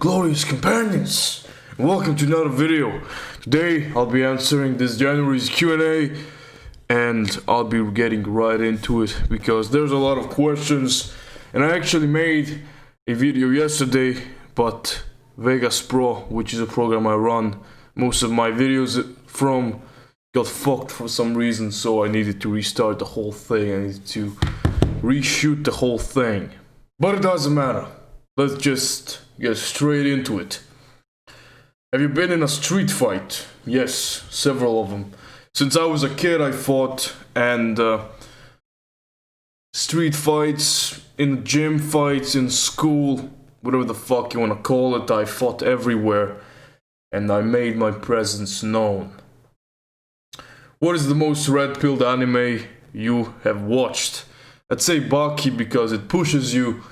glorious companions, and welcome to another video. Today I'll be answering this January's Q&A, and I'll be getting right into it because there's a lot of questions, and I actually made a video yesterday, but Vegas Pro, which is a program I run most of my videos from, got fucked for some reason, so I needed to restart the whole thing. I needed to reshoot the whole thing, but it doesn't matter. Let's just get straight into it. Have you been in a street fight? Yes, several of them. Since I was a kid, I fought, and street fights, in gym fights, in school, whatever the fuck you wanna call it, I fought everywhere, and I made my presence known. What is the most red-pilled anime you have watched? I'd say Baki, because it pushes you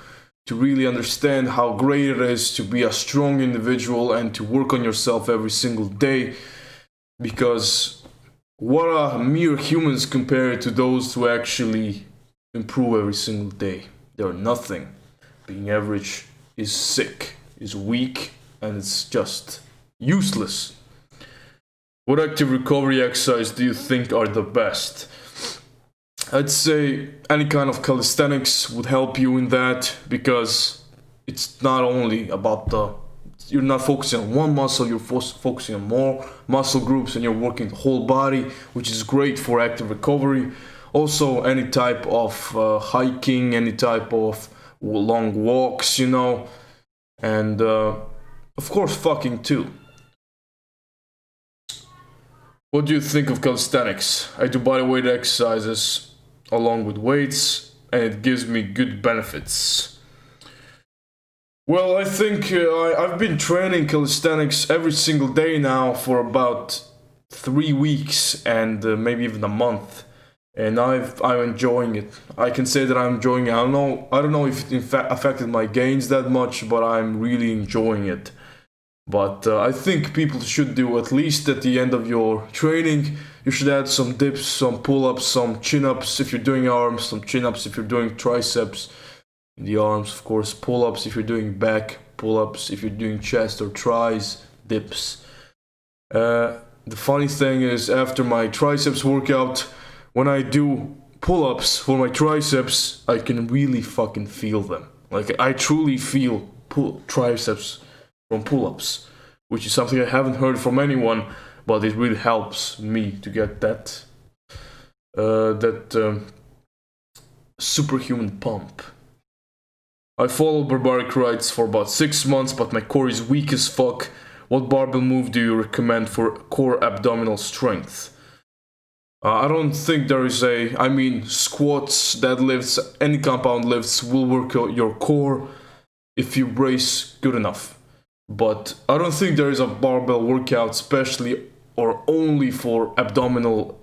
to really understand how great it is to be a strong individual and to work on yourself every single day, because what are mere humans compared to those who actually improve every single day? They're nothing. Being average is sick, is weak, and it's just useless. What active recovery exercise do you think are the best? I'd say any kind of calisthenics would help you in that, because it's not only about you're not focusing on one muscle, you're focusing on more muscle groups, and you're working the whole body, which is great for active recovery. Also, any type of hiking, any type of long walks, you know, and of course fucking too. What do you think of calisthenics? I do bodyweight exercises along with weights, and it gives me good benefits. Well, I think I've been training calisthenics every single day now for about 3 weeks, and maybe even a month, and I'm enjoying it. I can say that I'm enjoying it. I don't know if it affected my gains that much, but I'm really enjoying it. But I think people should do, at least at the end of your training, you should add some dips, some pull-ups, some chin-ups if you're doing arms, some chin-ups if you're doing triceps in the arms, of course, pull-ups if you're doing back, pull-ups if you're doing chest or tris, dips. The funny thing is, after my triceps workout, when I do pull-ups for my triceps, I can really fucking feel them. Like, I truly feel triceps from pull-ups, which is something I haven't heard from anyone, but it really helps me to get that superhuman pump. I followed barbaric rights for about 6 months, but my core is weak as fuck. What barbell move do you recommend for core abdominal strength? I don't think there is squats, deadlifts, any compound lifts will work your core if you brace good enough. But I don't think there is a barbell workout specially or only for abdominal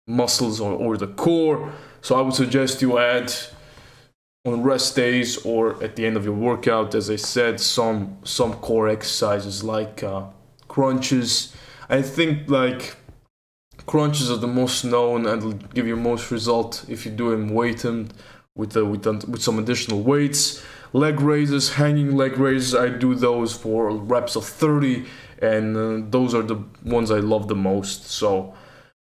muscles or the core. So I would suggest you add on rest days or at the end of your workout, as I said, some core exercises like crunches. I think like crunches are the most known and will give you most result if you do them weighted with some additional weights. Leg raises, hanging leg raises, I do those for reps of 30, and those are the ones I love the most. So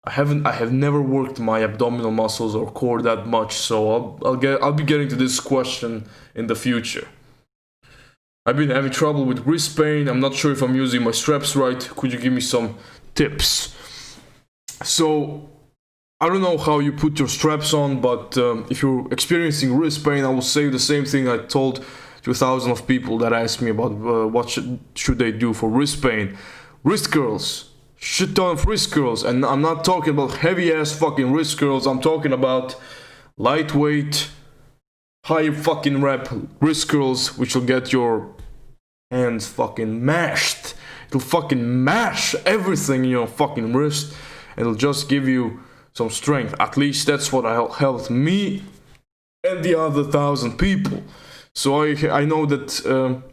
I have never worked my abdominal muscles or core that much, so I'll be getting to this question in the future. I've been having trouble with wrist pain. I'm not sure if I'm using my straps right. Could you give me some tips? So I don't know how you put your straps on, but if you're experiencing wrist pain, I will say the same thing I told to 1,000 of people that asked me about what should they do for wrist pain. Wrist curls, shit ton of wrist curls, and I'm not talking about heavy ass fucking wrist curls. I'm talking about lightweight, high fucking rep wrist curls, which will get your hands fucking mashed. It'll fucking mash everything in your fucking wrist, and it'll just give you some strength. At least that's what helped me and the other 1,000 people. So I know that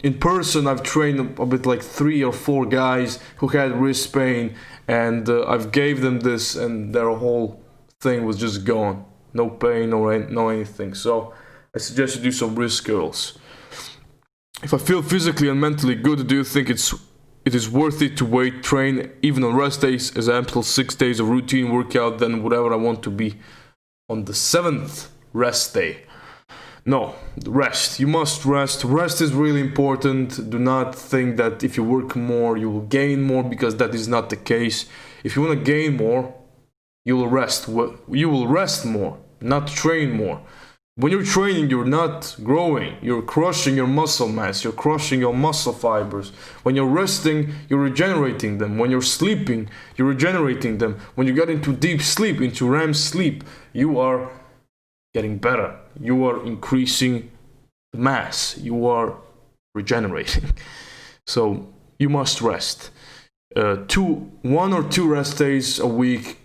in person I've trained a bit like 3 or 4 guys who had wrist pain, and I've gave them this, and their whole thing was just gone. No pain, no anything. So I suggest you do some wrist curls. If I feel physically and mentally good, do you think it is worth it to weight train even on rest days? Example, 6 days of routine workout, then whatever I want to be on the 7th rest day. No, rest. You must rest. Rest is really important. Do not think that if you work more, you will gain more, because that is not the case. If you want to gain more, you will rest. You will rest more, not train more. When you're training, you're not growing. You're crushing your muscle mass. You're crushing your muscle fibers. When you're resting, you're regenerating them. When you're sleeping, you're regenerating them. When you get into deep sleep, into REM sleep, you are getting better. You are increasing the mass. You are regenerating. So you must rest. 1 or 2 rest days a week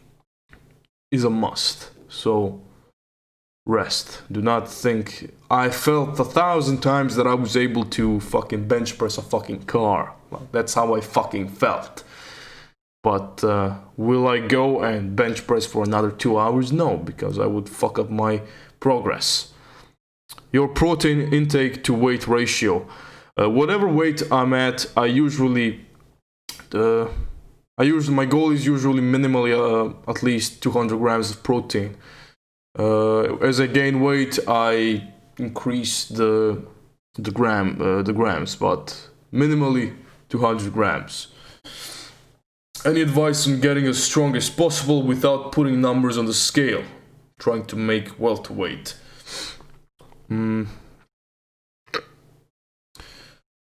is a must. So rest. Do not think. I felt 1,000 times that I was able to fucking bench press a fucking car. That's how I fucking felt. But will I go and bench press for another 2 hours? No, because I would fuck up my progress. Your protein intake to weight ratio. Whatever weight I'm at, my goal is usually minimally at least 200 grams of protein. As I gain weight, I increase the grams, but minimally 200 grams. Any advice on getting as strong as possible without putting numbers on the scale? Trying to make welterweight.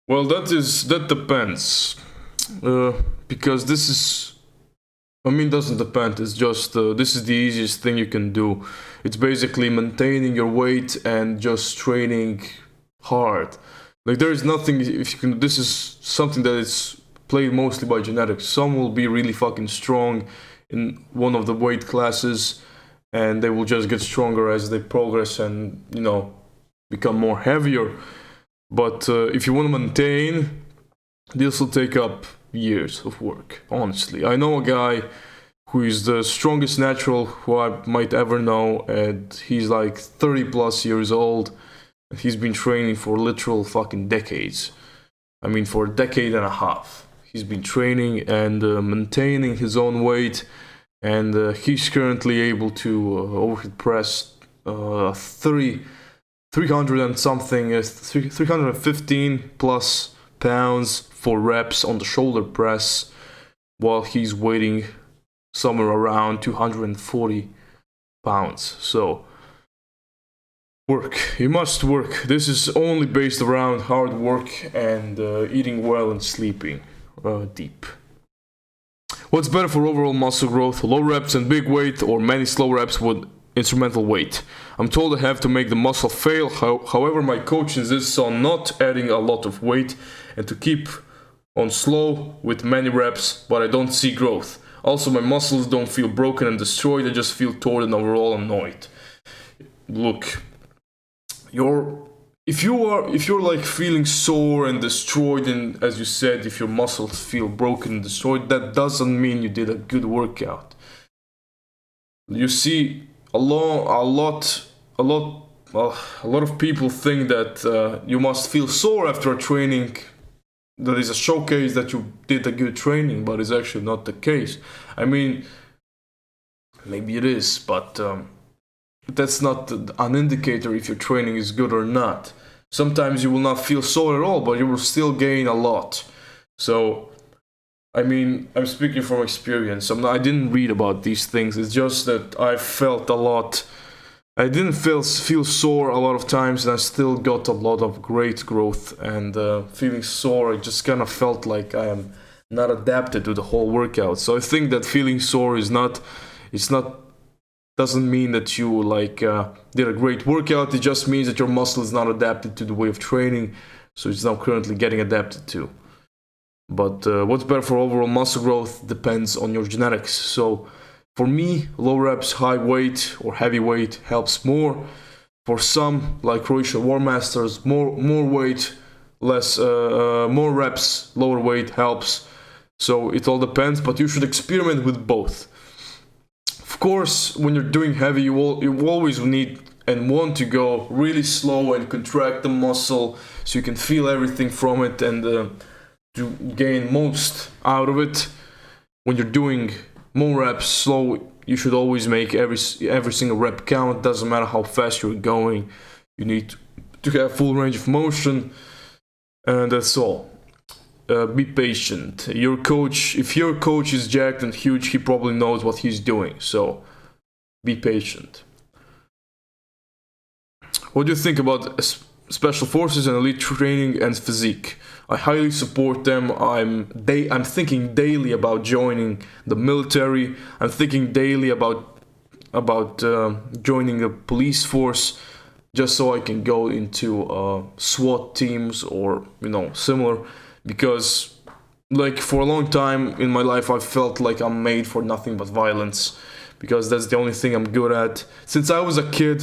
Well, that depends. Because doesn't depend. It's just this is the easiest thing you can do. It's basically maintaining your weight and just training hard. Like, there is nothing if you can. This is something that is played mostly by genetics. Some will be really fucking strong in one of the weight classes, and they will just get stronger as they progress and, you know, become more heavier. But if you want to maintain, this will take up years of work, honestly. I know a guy who is the strongest natural who I might ever know, and he's like 30 plus years old. He's been training for literal fucking decades. I mean, for a decade and a half. He's been training and maintaining his own weight, and he's currently able to overhead press 300 and something, 315 plus pounds for reps on the shoulder press, while he's weighing somewhere around 240 pounds. So work. You must work. This is only based around hard work and eating well and sleeping deep. What's better for overall muscle growth? Low reps and big weight, or many slow reps with instrumental weight? I'm told I have to make the muscle fail. However, my coach insists on not adding a lot of weight and to keep on slow with many reps, but I don't see growth. Also, my muscles don't feel broken and destroyed. I just feel torn and overall annoyed. Look, if you're like feeling sore and destroyed, and as you said, if your muscles feel broken and destroyed, that doesn't mean you did a good workout. You see, a lot of people think that you must feel sore after a training. That is a showcase that you did a good training, but it's actually not the case. I mean, maybe it is, but that's not an indicator if your training is good or not. Sometimes you will not feel sore at all, but you will still gain a lot. So, I mean, I'm speaking from experience. I didn't read about these things. It's just that I felt a lot. I didn't feel sore a lot of times, and I still got a lot of great growth. And feeling sore, I just kind of felt like I am not adapted to the whole workout. So I think that feeling sore doesn't mean that you did a great workout. It just means that your muscle is not adapted to the way of training, so it's now currently getting adapted to. But what's better for overall muscle growth depends on your genetics. So for me, low reps, high weight or heavy weight helps more. For some, like Croatian War Masters, more weight, more reps, lower weight helps. So it all depends, but you should experiment with both. Of course, when you're doing heavy, you always need and want to go really slow and contract the muscle so you can feel everything from it and to gain most out of it. When you're doing more reps slow, you should always make every single rep count. Doesn't matter how fast you're going, you need to have full range of motion, and that's all. Be patient. If your coach is jacked and huge, he probably knows what he's doing, so be patient. What do you think about special forces and elite training and physique? I highly support them. I'm thinking daily about joining the military. I'm thinking daily about joining the police force, just so I can go into SWAT teams or similar. Because like for a long time in my life, I felt like I'm made for nothing but violence, because that's the only thing I'm good at. Since I was a kid,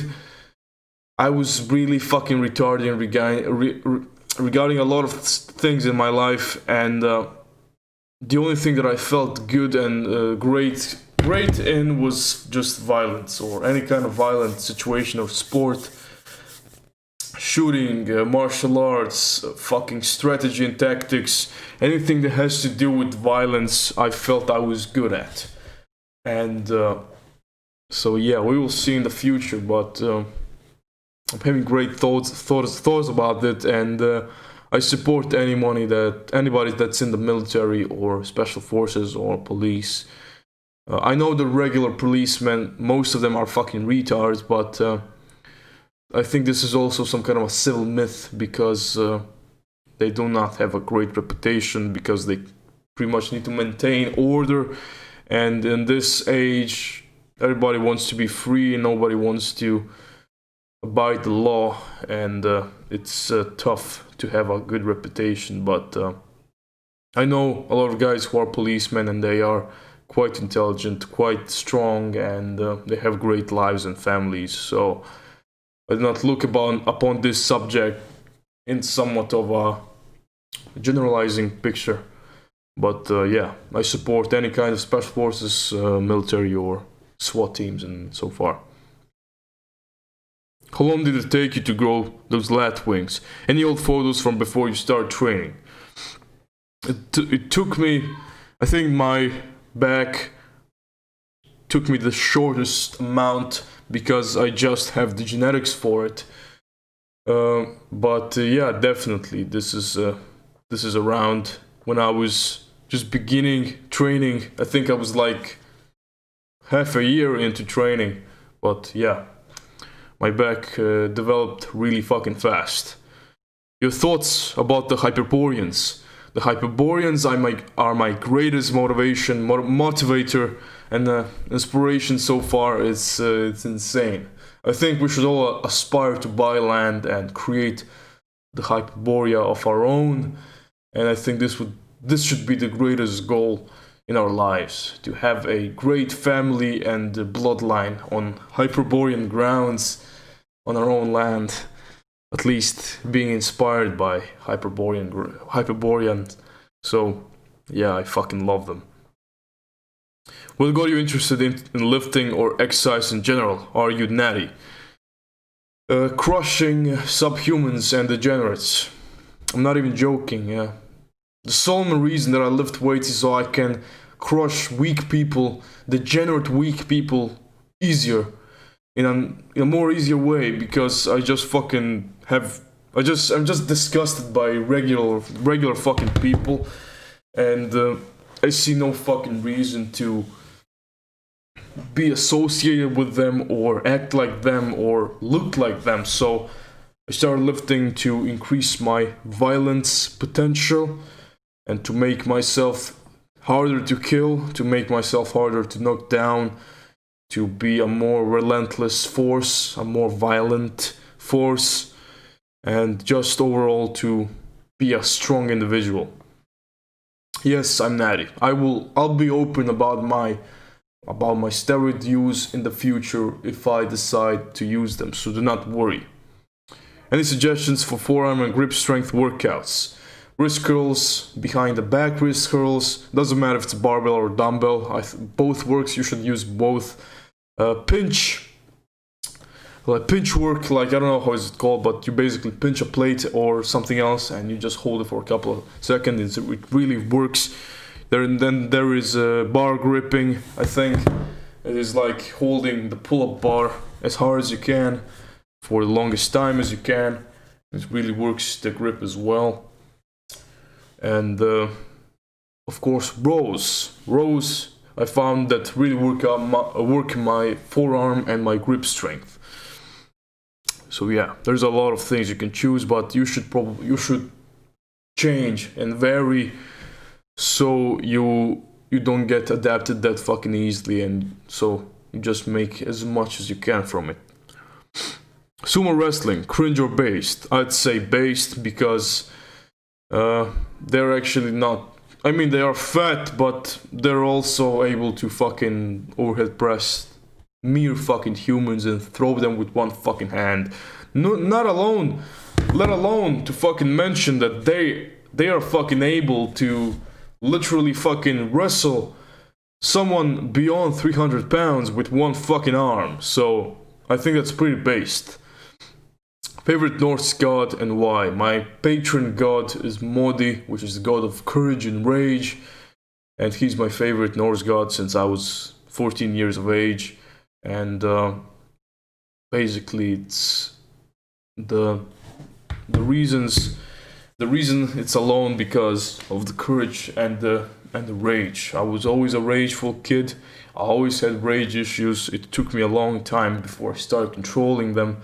I was really fucking retarded regarding a lot of things in my life, and the only thing that I felt good and great in was just violence, or any kind of violent situation or sport. Shooting, martial arts, fucking strategy and tactics, anything that has to do with violence, I felt I was good at. And so yeah, we will see in the future, but I'm having great thoughts about it, and I support anybody that's in the military or special forces or police. I know the regular policemen, most of them are fucking retards, but I think this is also some kind of a civil myth, because they do not have a great reputation, because they pretty much need to maintain order, and in this age everybody wants to be free and nobody wants to abide the law, and it's tough to have a good reputation. But I know a lot of guys who are policemen, and they are quite intelligent, quite strong, and they have great lives and families. So I do not look upon this subject in somewhat of a generalizing picture. But yeah, I support any kind of special forces, military or SWAT teams, and so far. How long did it take you to grow those lat wings? Any old photos from before you start training? It took me, I think my back took me the shortest amount, because I just have the genetics for it. But yeah, definitely this is around when I was just beginning training. I think I was like half a year into training, but yeah, my back developed really fucking fast. Your thoughts about the Hyperboreans? The Hyperboreans are my greatest motivator, and inspiration so far. It's insane. I think we should all aspire to buy land and create the Hyperborea of our own, and I think this should be the greatest goal in our lives, to have a great family and bloodline on Hyperborean grounds, on our own land. At least being inspired by Hyperboreans. So yeah, I fucking love them. What got you interested in lifting or exercise in general? Are you natty? Crushing subhumans and degenerates. I'm not even joking, yeah. The sole reason that I lift weights is so I can crush weak people, degenerate weak people, easier. In a more easier way, because I just fucking I'm just disgusted by regular fucking people, and I see no fucking reason to be associated with them or act like them or look like them. So I started lifting to increase my violence potential and to make myself harder to kill, to make myself harder to knock down, to be a more relentless force, a more violent force, and just overall to be a strong individual. Yes, I'm natty. I'll be open about my steroid use in the future if I decide to use them, so do not worry. Any suggestions for forearm and grip strength workouts? Wrist curls, behind the back wrist curls, doesn't matter if it's barbell or dumbbell, both works, you should use both. Pinch like pinch work, like I don't know how is it called, but you basically pinch a plate or something else and you just hold it for a couple of seconds. It really works. Then there is bar gripping. I think it is like holding the pull-up bar as hard as you can for the longest time as you can. It really works the grip as well. And of course rows I found that really work my forearm and my grip strength. So yeah, there's a lot of things you can choose, but you should change and vary so you don't get adapted that fucking easily, and so you just make as much as you can from it. Sumo wrestling, cringe or based? I'd say based, because they're actually not, I mean, they are fat, but they're also able to fucking overhead press mere fucking humans and throw them with one fucking hand. No, not alone, let alone to fucking mention that they are fucking able to literally fucking wrestle someone beyond 300 pounds with one fucking arm. So I think that's pretty based. Favorite Norse god and why? My patron god is Modi, which is the god of courage and rage, and he's my favorite Norse god since I was 14 years of age. And basically it's the reason it's alone because of the courage and the rage. I was always a rageful kid. I always had rage issues. It took me a long time before I started controlling them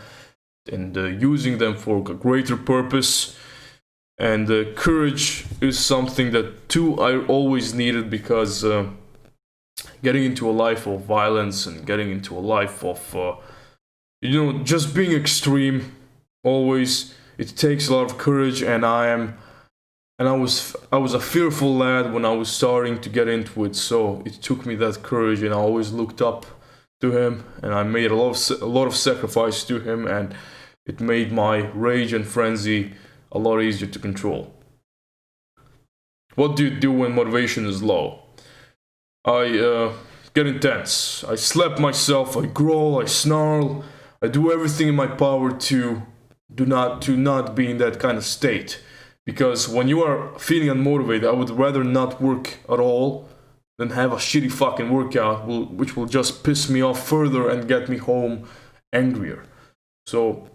and using them for a greater purpose. And courage is something that too I always needed, because getting into a life of violence and getting into a life of just being extreme always, it takes a lot of courage. And I was a fearful lad when I was starting to get into it, so it took me that courage, and I always looked up to him, and I made a lot of sacrifice to him, and it made my rage and frenzy a lot easier to control. What do you do when motivation is low? I get intense. I slap myself, I growl, I snarl, I do everything in my power to not be in that kind of state. Because when you are feeling unmotivated, I would rather not work at all than have a shitty fucking workout, which will just piss me off further and get me home angrier. So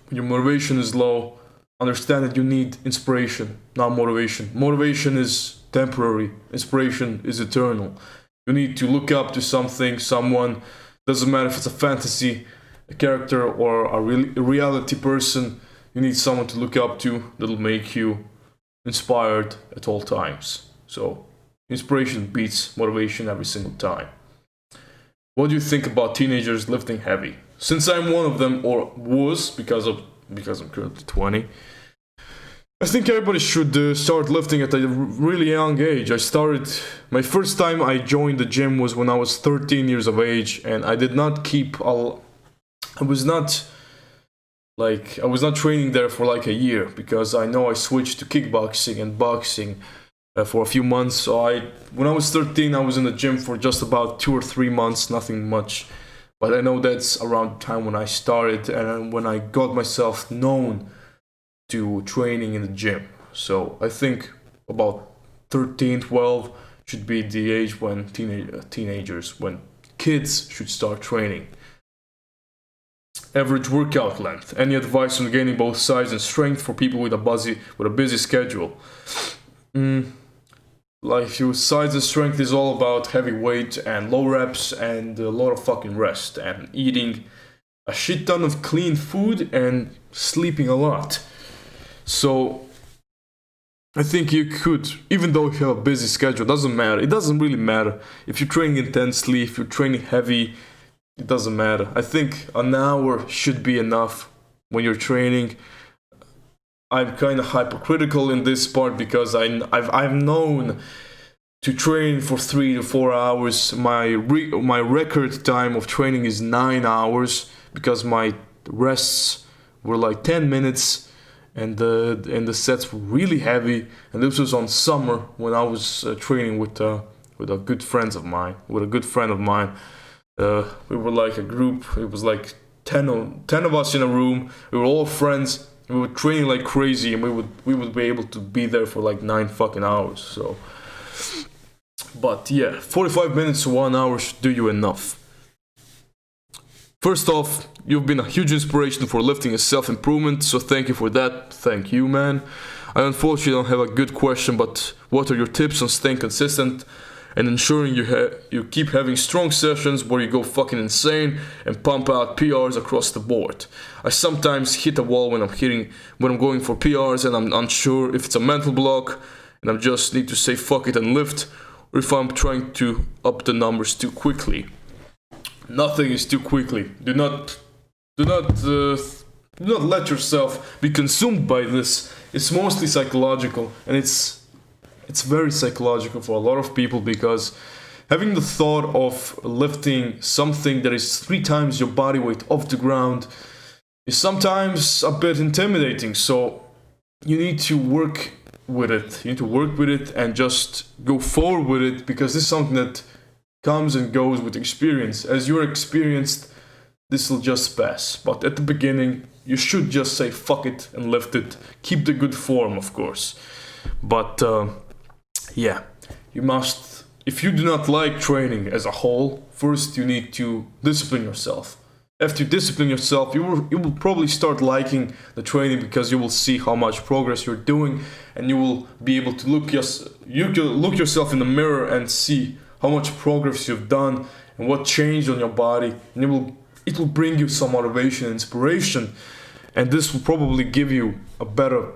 when your motivation is low, understand that you need inspiration, not motivation. Motivation is temporary, inspiration is eternal. You need to look up to something, someone, doesn't matter if it's a fantasy, a character, or a reality person. You need someone to look up to that'll make you inspired at all times. So inspiration beats motivation every single time. What do you think about teenagers lifting heavy? Since I'm one of them, or was, because I'm currently 20, I think everybody should start lifting at a really young age. My first time I joined the gym was when I was 13 years of age, and I did not I was not training there for like a year, because I know I switched to kickboxing and boxing for a few months. So when I was 13, I was in the gym for just about 2 or 3 months, nothing much. But I know that's around the time when I started and when I got myself known to training in the gym. So I think about 13, 12 should be the age when teenagers, when kids should start training. Average workout length. Any advice on gaining both size and strength for people with a busy schedule? Like your size and strength is all about heavy weight and low reps and a lot of fucking rest and eating a shit ton of clean food and sleeping a lot. So I think you could, even though you have a busy schedule, doesn't matter. It doesn't really matter if you're training intensely, if you're training heavy. It doesn't matter. I think an hour should be enough when you're training. I'm kind of hypocritical in this part because I've known to train for 3 to 4 hours. My record time of training is 9 hours because my rests were like 10 minutes and the sets were really heavy. And this was on summer when I was training with a good friend of mine. We were like a group. It was like 10 of us in a room. We were all friends. We were training like crazy, and we would be able to be there for like 9 fucking hours. So, but yeah, 45 minutes to 1 hour should do you enough. First off, you've been a huge inspiration for lifting and self-improvement, so thank you for that. Thank you, man. I unfortunately don't have a good question, but what are your tips on staying consistent and ensuring you keep having strong sessions where you go fucking insane and pump out PRs across the board? I sometimes hit a wall when I'm going for PRs, and I'm unsure if it's a mental block and I just need to say fuck it and lift, or if I'm trying to up the numbers too quickly. Nothing is too quickly. Do not let yourself be consumed by this. It's mostly psychological, and it's very psychological for a lot of people, because having the thought of lifting something that is 3 times your body weight off the ground is sometimes a bit intimidating. So you need to work with it. You need to work with it and just go forward with it, because this is something that comes and goes with experience. As you're experienced, this will just pass. But at the beginning, you should just say fuck it and lift it. Keep the good form, of course. But yeah, you must, if you do not like training as a whole, first you need to discipline yourself. After you discipline yourself, you will probably start liking the training, because you will see how much progress you're doing, and you will be able to look yourself in the mirror and see how much progress you've done and what changed on your body, and it will bring you some motivation and inspiration, and this will probably give you a better,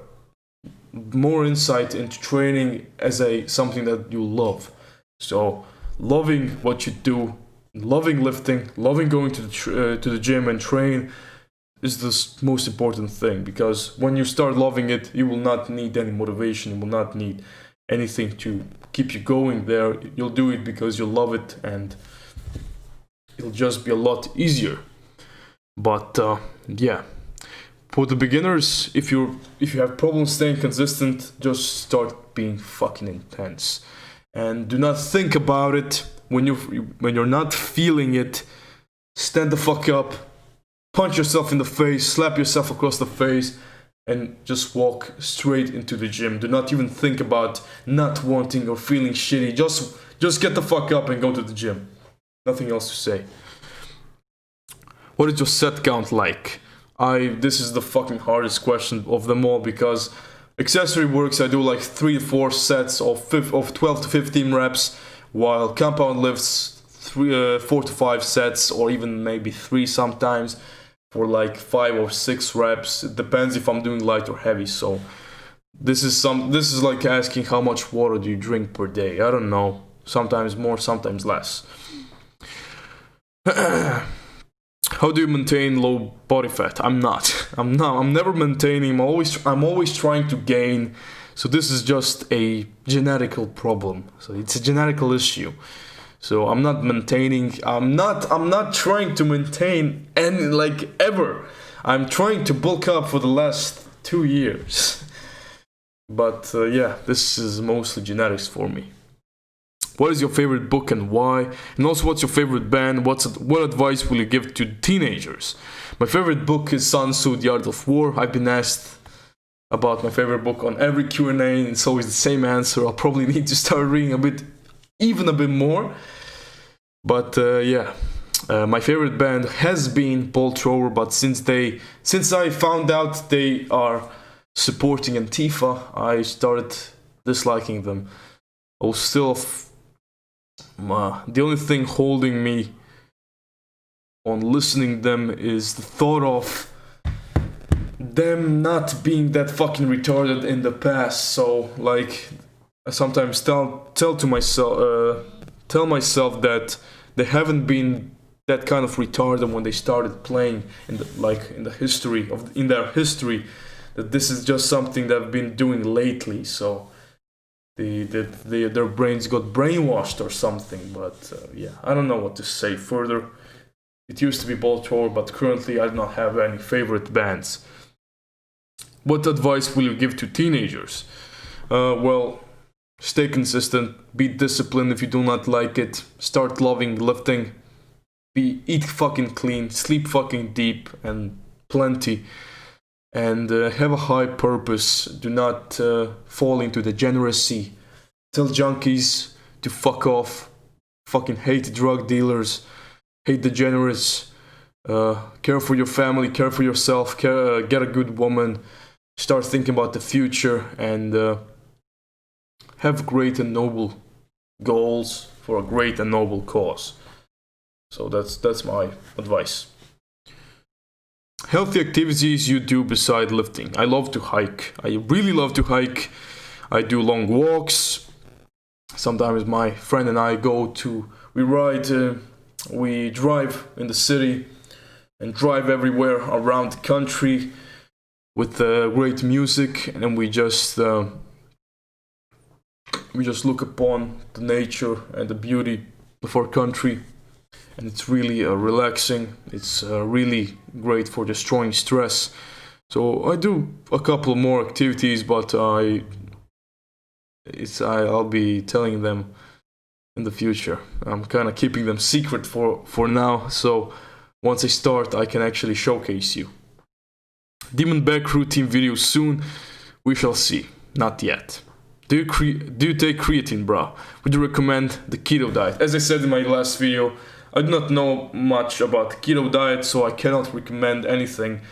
more insight into training as something that you love. So loving what you do, loving lifting, loving going to the gym and train is the most important thing, because when you start loving it, you will not need any motivation, you will not need anything to keep you going there. You'll do it because you love it, and it'll just be a lot easier. But yeah, for the beginners, if you have problems staying consistent, just start being fucking intense, and do not think about it. When you're not feeling it, stand the fuck up, punch yourself in the face, slap yourself across the face, and just walk straight into the gym. Do not even think about not wanting or feeling shitty. Just get the fuck up and go to the gym. Nothing else to say. What is your set count like? This is the fucking hardest question of them all, because accessory works, I do like 3 to 4 sets of 12 to 15 reps, while compound lifts 4 to 5 sets, or even maybe 3 sometimes, for like 5 or 6 reps. It depends if I'm doing light or heavy. So this is like asking how much water do you drink per day. I don't know. Sometimes more, sometimes less. How do you maintain low body fat? I'm never maintaining. I'm always trying to gain. So this is just a genetical problem. So it's a genetical issue. So I'm not maintaining. I'm not trying to maintain any, like, ever. I'm trying to bulk up for the last 2 years. But yeah, this is mostly genetics for me. What is your favorite book and why? And also, what's your favorite band? What advice will you give to teenagers? My favorite book is Sun Tzu, The Art of War. I've been asked about my favorite book on every Q&A, and it's always the same answer. I'll probably need to start reading a bit more. But yeah, my favorite band has been Bolt Thrower, but since I found out they are supporting Antifa, I started disliking them. I was still the only thing holding me on listening them is the thought of them not being that fucking retarded in the past. So, like, I sometimes tell myself that they haven't been that kind of retarded when they started playing in their history, that this is just something they've been doing lately. So their brains got brainwashed or something. But yeah, I don't know what to say further. It used to be Bolt Thrower, but currently I do not have any favorite bands. What advice will you give to teenagers? Well, stay consistent, be disciplined if you do not like it, start loving lifting, eat fucking clean, sleep fucking deep and plenty, and have a high purpose. Do not fall into degeneracy. Tell junkies to fuck off. Fucking hate drug dealers, hate degenerates. Care for your family, care for yourself, get a good woman, start thinking about the future, and have great and noble goals for a great and noble cause. So that's my advice. Healthy activities you do beside lifting. I love to hike. I really love to hike. I do long walks. Sometimes my friend and I we drive in the city and drive everywhere around the country with great music, and then we just look upon the nature and the beauty of our country, and it's really relaxing. It's really great for destroying stress. So I do a couple more activities, but I'll be telling them in the future. I'm kind of keeping them secret for now, so once I start I can actually showcase you. Demon back routine video soon. We shall see. Not yet. Do you take creatine, bro? Would you recommend the keto diet? As I said in my last video, I do not know much about the keto diet, so I cannot recommend anything.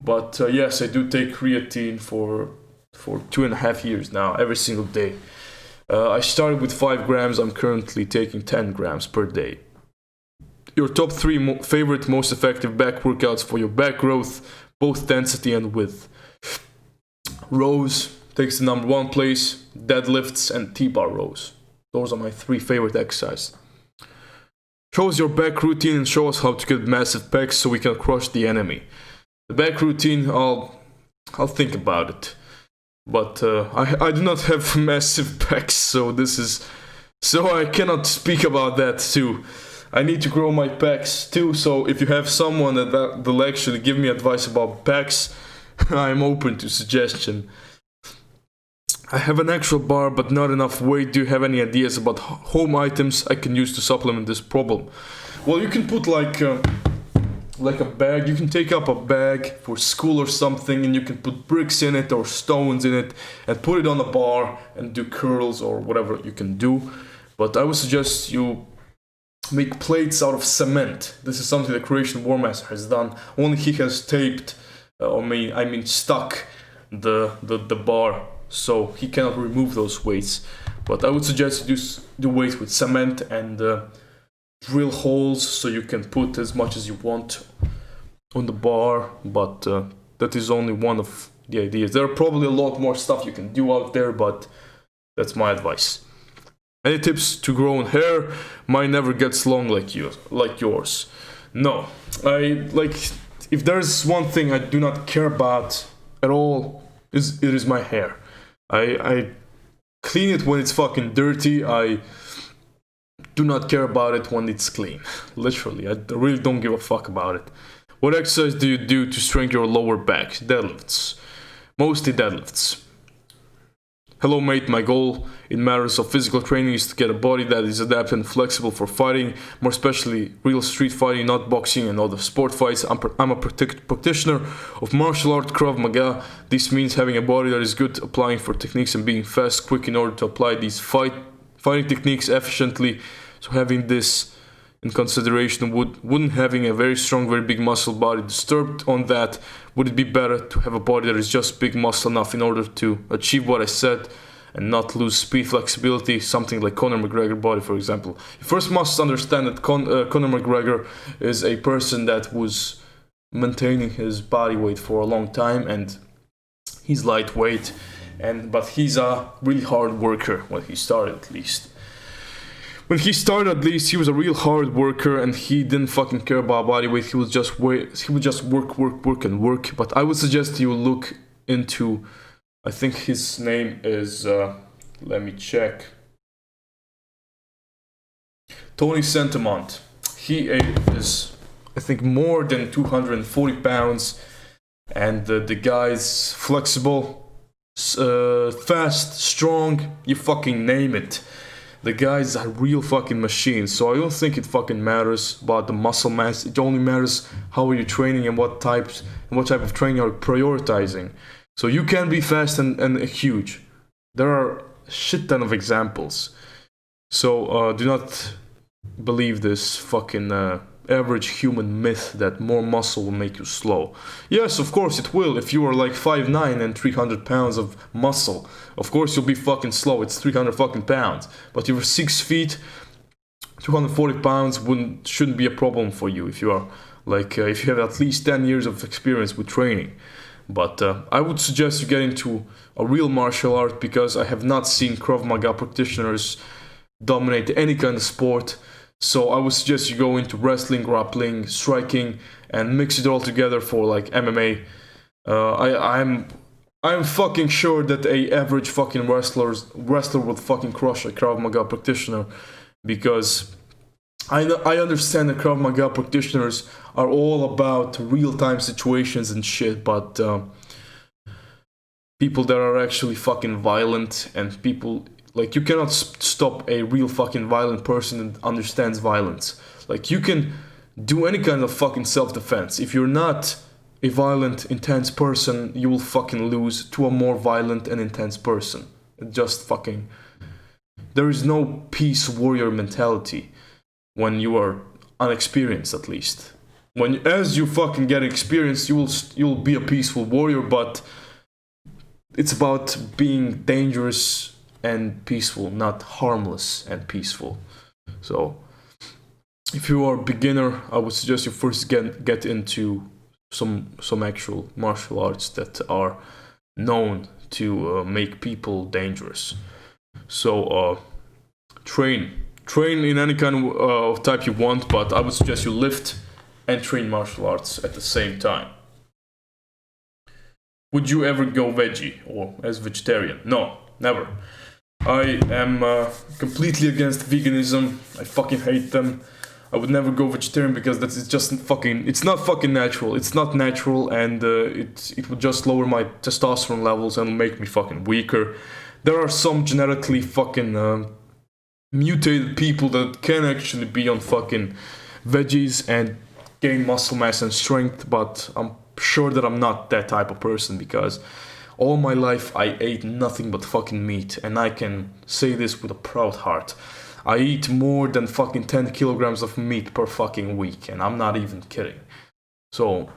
But yes, I do take creatine for 2.5 years now, every single day. I started with 5 grams. I'm currently taking 10 grams per day. Your top 3 favorite, most effective back workouts for your back growth, both density and width. Rows takes the number 1 place, deadlifts and T-bar rows. Those are my 3 favorite exercises. Show us your back routine and show us how to get massive pecs so we can crush the enemy. The back routine, I'll think about it. But I do not have massive pecs, so I cannot speak about that too. I need to grow my pecs too, so if you have someone that will actually give me advice about pecs, I'm open to suggestion. I have an actual bar but not enough weight. Do you have any ideas about home items I can use to supplement this problem? Well, you can put like a bag. You can take up a bag for school or something, and you can put bricks in it or stones in it and put it on a bar and do curls or whatever you can do. But I would suggest you make plates out of cement. This is something the Croatian War Master has done. Only he has taped, stuck the bar, so he cannot remove those weights. But I would suggest you do weights with cement and drill holes so you can put as much as you want on the bar. But that is only one of the ideas. There are probably a lot more stuff you can do out there, but that's my advice. Any tips to grow on hair? Mine never gets long like yours. No, if there's one thing I do not care about at all, it is my hair. I clean it when it's fucking dirty. I do not care about it when it's clean. Literally, I really don't give a fuck about it. What exercise do you do to strengthen your lower back? Deadlifts. Mostly deadlifts. Hello mate, my goal in matters of physical training is to get a body that is adapted and flexible for fighting, more especially real street fighting, not boxing and other sport fights. I'm a practitioner of martial art Krav Maga. This means having a body that is good, applying for techniques and being fast, quick in order to apply these fighting techniques efficiently. So having this in consideration, wouldn't having a very strong, very big muscle body disturbed on that, would it be better to have a body that is just big muscle enough in order to achieve what I said and not lose speed, flexibility, something like Conor McGregor body, for example? You first must understand that Conor McGregor is a person that was maintaining his body weight for a long time, and he's lightweight, but he's a really hard worker when he started, at least. When he started, at least, he was a real hard worker, and he didn't fucking care about body weight. He would just work. But I would suggest you look into, I think his name is, let me check, Tony Sentimont. He is, I think, more than 240 pounds, and the guy's flexible, fast, strong, you fucking name it. The guy's a real fucking machine, so I don't think it fucking matters about the muscle mass. It only matters how are you training and what type of training are you prioritizing. So you can be fast and huge. There are a shit ton of examples. So do not believe this fucking average human myth that more muscle will make you slow. Yes, of course it will. If you are like 5'9" and 300 pounds of muscle, of course you'll be fucking slow. It's 300 fucking pounds. But if you're 6 feet, 240 pounds shouldn't be a problem for you if you are like if you have at least 10 years of experience with training. But I would suggest you get into a real martial art, because I have not seen Krav Maga practitioners dominate any kind of sport. So I would suggest you go into wrestling, grappling, striking, and mix it all together for like MMA. I'm fucking sure that a average fucking wrestler would fucking crush a Krav Maga practitioner, because I understand that Krav Maga practitioners are all about real-time situations and shit, but people that are actually fucking violent, and people like, you cannot stop a real fucking violent person that understands violence. Like, you can do any kind of fucking self-defense. If you're not a violent, intense person, you will fucking lose to a more violent and intense person. Just fucking... There is no peace warrior mentality when you are unexperienced, at least. As you fucking get experienced, you'll be a peaceful warrior, but it's about being dangerous and peaceful, not harmless and peaceful. So if you are a beginner, I would suggest you first get into some actual martial arts that are known to make people dangerous. So train in any kind of type you want, but I would suggest you lift and train martial arts at the same time. Would you ever go veggie or as vegetarian? No, never. I am completely against veganism. I fucking hate them. I would never go vegetarian because it's not fucking natural. It's not natural, and it would just lower my testosterone levels and make me fucking weaker. There are some genetically fucking mutated people that can actually be on fucking veggies and gain muscle mass and strength, but I'm sure that I'm not that type of person, because all my life I ate nothing but fucking meat, and I can say this with a proud heart. I eat more than fucking 10 kilograms of meat per fucking week, and I'm not even kidding. So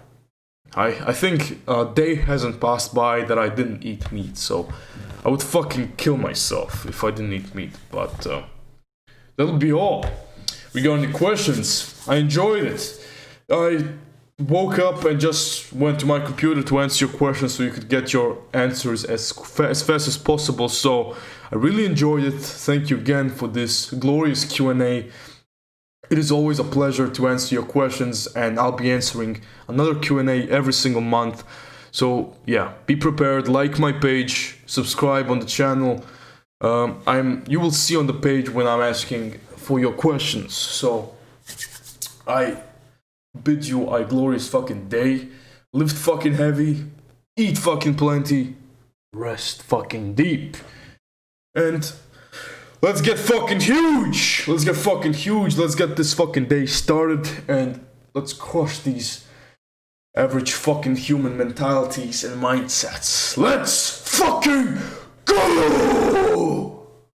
I think a day hasn't passed by that I didn't eat meat, so I would fucking kill myself if I didn't eat meat. But that'll be all. Regarding the questions, I enjoyed it. I woke up and just went to my computer to answer your questions so you could get your answers as fast as possible. So I really enjoyed it. Thank you again for this glorious Q&A. It is always a pleasure to answer your questions, and I'll be answering another Q&A every single month. So yeah, be prepared, like my page, subscribe on the channel. You will see on the page when I'm asking for your questions. So I bid you a glorious fucking day. Lift fucking heavy, eat fucking plenty, rest fucking deep, and let's get fucking huge. Let's get this fucking day started, and let's crush these average fucking human mentalities and mindsets. Let's fucking go!